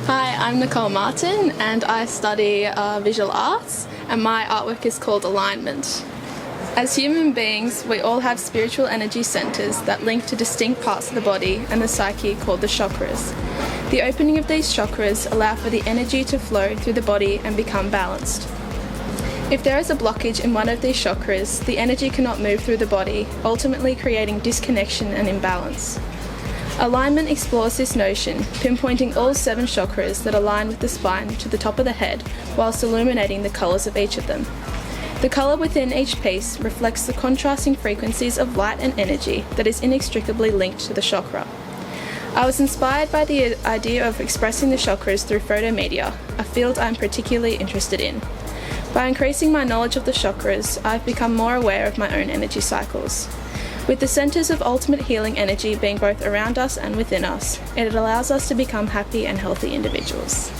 Hi, I'm Nicole Martin and I study visual arts, and my artwork is called Alignment. As human beings, we all have spiritual energy centers that link to distinct parts of the body and the psyche called the chakras. The opening of these chakras allow for the energy to flow through the body and become balanced. If there is a blockage in one of these chakras, the energy cannot move through the body, ultimately creating disconnection and imbalance. Alignment explores this notion, pinpointing all 7 chakras that align with the spine to the top of the head, whilst illuminating the colours of each of them. The colour within each piece reflects the contrasting frequencies of light and energy that is inextricably linked to the chakra. I was inspired by the idea of expressing the chakras through photomedia, a field I'm particularly interested in. By increasing my knowledge of the chakras, I've become more aware of my own energy cycles. With the centres of ultimate healing energy being both around us and within us, it allows us to become happy and healthy individuals.